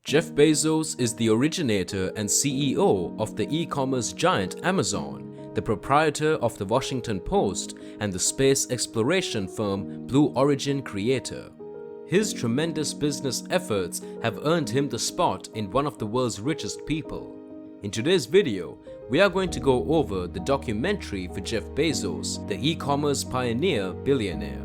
Jeff Bezos is the originator and CEO of the e-commerce giant Amazon, the proprietor of the Washington Post, and the space exploration firm Blue Origin creator. His tremendous business efforts have earned him the spot in one of the world's richest people. In today's video, we are going to go over the documentary for Jeff Bezos, the e-commerce pioneer Billionaire.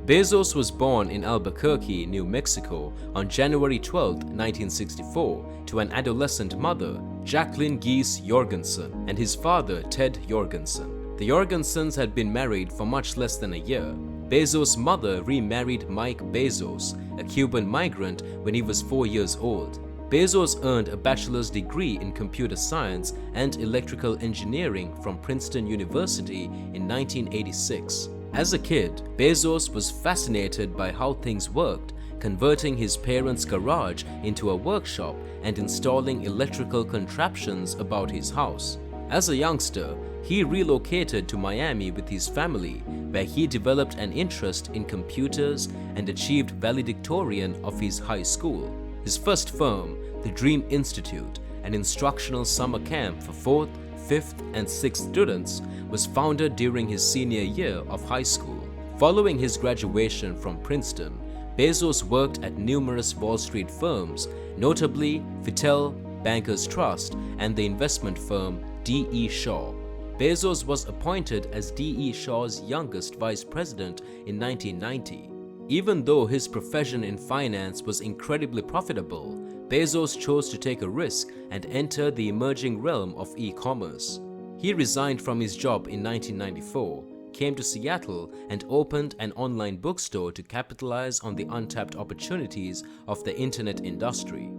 Bezos was born in Albuquerque, New Mexico on January 12, 1964 to an adolescent mother, Jacqueline Geese Jorgensen, and his father, Ted Jorgensen. The Jorgensens had been married for much less than a year. Bezos' mother remarried Mike Bezos, a Cuban migrant, when he was 4 years old. Bezos earned a bachelor's degree in computer science and electrical engineering from Princeton University in 1986. As a kid, Bezos was fascinated by how things worked, converting his parents' garage into a workshop and installing electrical contraptions about his house. As a youngster, he relocated to Miami with his family, where he developed an interest in computers and achieved valedictorian of his high school. His first firm, the Dream Institute, an instructional summer camp for 4th, 5th, and 6th students, was founded during his senior year of high school. Following his graduation from Princeton, Bezos worked at numerous Wall Street firms, notably Fittel, Bankers Trust, and the investment firm D.E. Shaw. Bezos was appointed as D.E. Shaw's youngest vice president in 1990. Even though his profession in finance was incredibly profitable, Bezos chose to take a risk and enter the emerging realm of e-commerce. He resigned from his job in 1994, came to Seattle, and opened an online bookstore to capitalize on the untapped opportunities of the internet industry.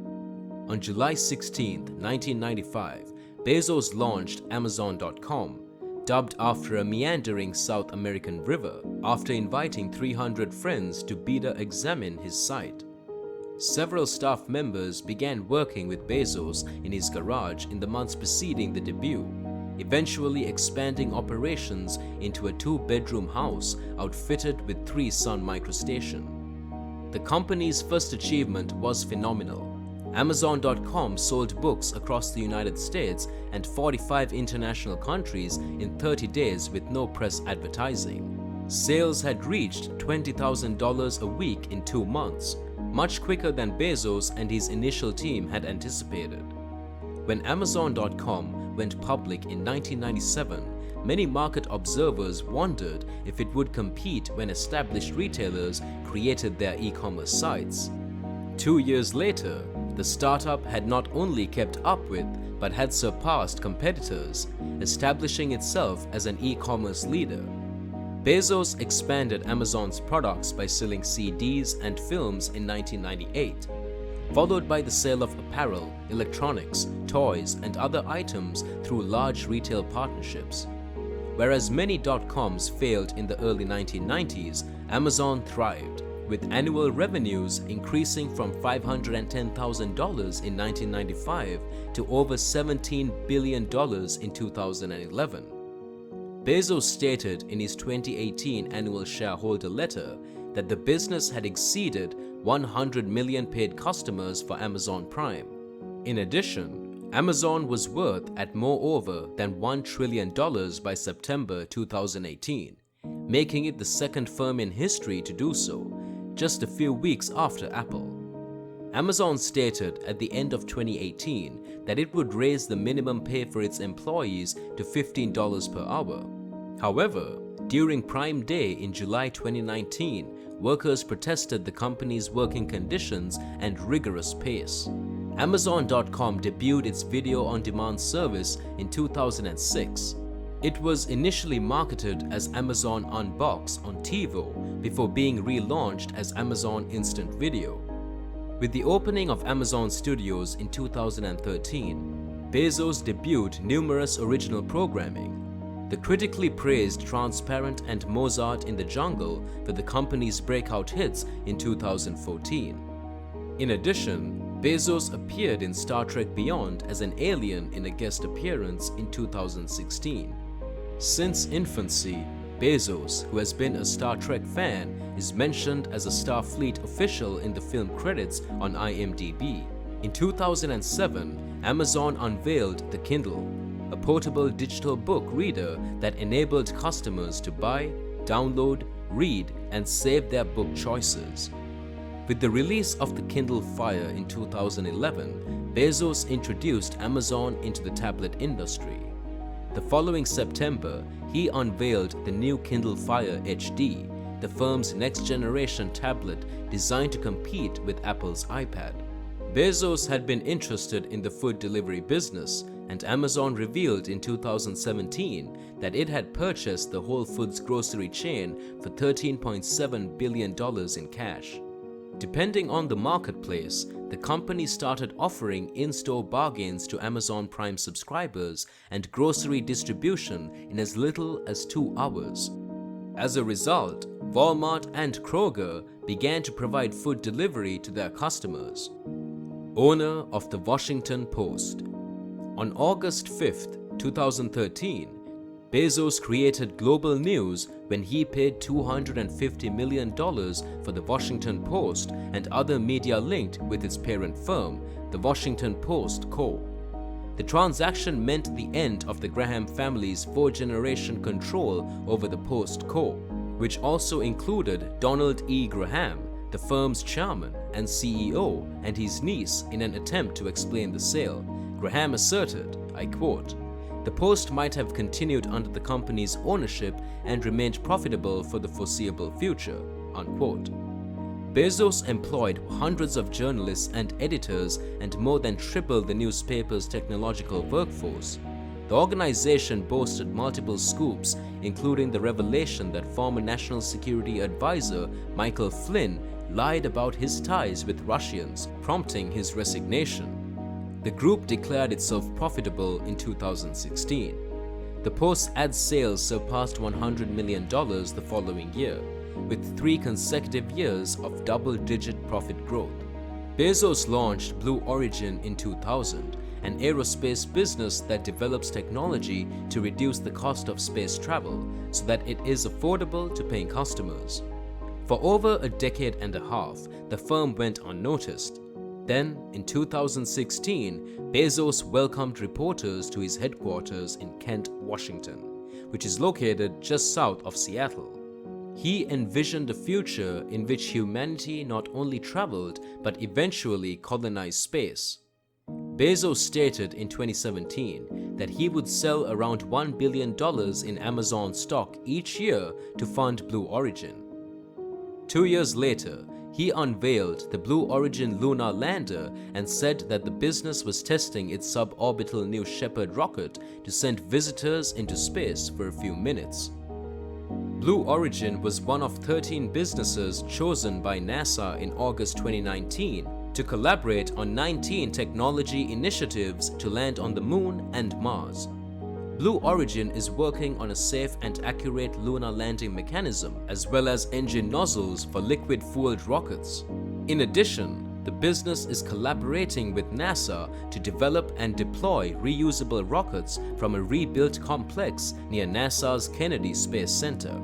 On July 16, 1995, Bezos launched Amazon.com, dubbed after a meandering South American river, after inviting 300 friends to beta examine his site. Several staff members began working with Bezos in his garage in the months preceding the debut, eventually expanding operations into a 2-bedroom house outfitted with 3 Sun microstation. The company's first achievement was phenomenal. Amazon.com sold books across the United States and 45 international countries in 30 days with no press advertising. Sales had reached $20,000 a week in 2 months, much quicker than Bezos and his initial team had anticipated. When Amazon.com went public in 1997, many market observers wondered if it would compete when established retailers created their e-commerce sites. 2 years later, the startup had not only kept up with, but had surpassed competitors, establishing itself as an e-commerce leader. Bezos expanded Amazon's products by selling CDs and films in 1998, followed by the sale of apparel, electronics, toys, and other items through large retail partnerships. Whereas many dot-coms failed in the early 1990s, Amazon thrived, with annual revenues increasing from $510,000 in 1995 to over $17 billion in 2011. Bezos stated in his 2018 annual shareholder letter that the business had exceeded 100 million paid customers for Amazon Prime. In addition, Amazon was worth at more over than $1 trillion by September 2018, making it the second firm in history to do so, just a few weeks after Apple. Amazon stated at the end of 2018 that it would raise the minimum pay for its employees to $15 per hour. However, during Prime Day in July 2019, workers protested the company's working conditions and rigorous pace. Amazon.com debuted its video-on-demand service in 2006. It was initially marketed as Amazon Unbox on TiVo before being relaunched as Amazon Instant Video. With the opening of Amazon Studios in 2013, Bezos debuted numerous original programming. The critically praised Transparent and Mozart in the Jungle were the company's breakout hits in 2014. In addition, Bezos appeared in Star Trek Beyond as an alien in a guest appearance in 2016. Since infancy, Bezos, who has been a Star Trek fan, is mentioned as a Starfleet official in the film credits on IMDb. In 2007, Amazon unveiled the Kindle, a portable digital book reader that enabled customers to buy, download, read, and save their book choices. With the release of the Kindle Fire in 2011, Bezos introduced Amazon into the tablet industry. The following September, he unveiled the new Kindle Fire HD, the firm's next-generation tablet designed to compete with Apple's iPad. Bezos had been interested in the food delivery business, and Amazon revealed in 2017 that it had purchased the Whole Foods grocery chain for $13.7 billion in cash. Depending on the marketplace, the company started offering in-store bargains to Amazon Prime subscribers and grocery distribution in as little as 2 hours. As a result, Walmart and Kroger began to provide food delivery to their customers. Owner of the Washington Post. On August 5, 2013, Bezos created global news when he paid $250 million for the Washington Post and other media linked with its parent firm, the Washington Post Co. The transaction meant the end of the Graham family's 4-generation control over the Post Co., which also included Donald E. Graham, the firm's chairman and CEO, and his niece. In an attempt to explain the sale, Graham asserted, I quote, "The Post might have continued under the company's ownership and remained profitable for the foreseeable future," unquote. Bezos employed hundreds of journalists and editors and more than tripled the newspaper's technological workforce. The organization boasted multiple scoops, including the revelation that former National Security Advisor Michael Flynn lied about his ties with Russians, prompting his resignation. The group declared itself profitable in 2016. The Post's ad sales surpassed $100 million the following year, with 3 consecutive years of double-digit profit growth. Bezos launched Blue Origin in 2000, an aerospace business that develops technology to reduce the cost of space travel so that it is affordable to paying customers. For over a decade and a half, the firm went unnoticed. Then, in 2016, Bezos welcomed reporters to his headquarters in Kent, Washington, which is located just south of Seattle. He envisioned a future in which humanity not only traveled but eventually colonized space. Bezos stated in 2017 that he would sell around $1 billion in Amazon stock each year to fund Blue Origin. 2 years later, he unveiled the Blue Origin lunar lander and said that the business was testing its suborbital New Shepard rocket to send visitors into space for a few minutes. Blue Origin was one of 13 businesses chosen by NASA in August 2019 to collaborate on 19 technology initiatives to land on the Moon and Mars. Blue Origin is working on a safe and accurate lunar landing mechanism, as well as engine nozzles for liquid-fueled rockets. In addition, the business is collaborating with NASA to develop and deploy reusable rockets from a rebuilt complex near NASA's Kennedy Space Center.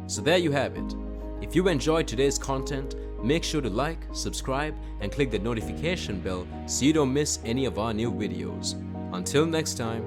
So there you have it. If you enjoyed today's content, make sure to like, subscribe, and click the notification bell so you don't miss any of our new videos. Until next time.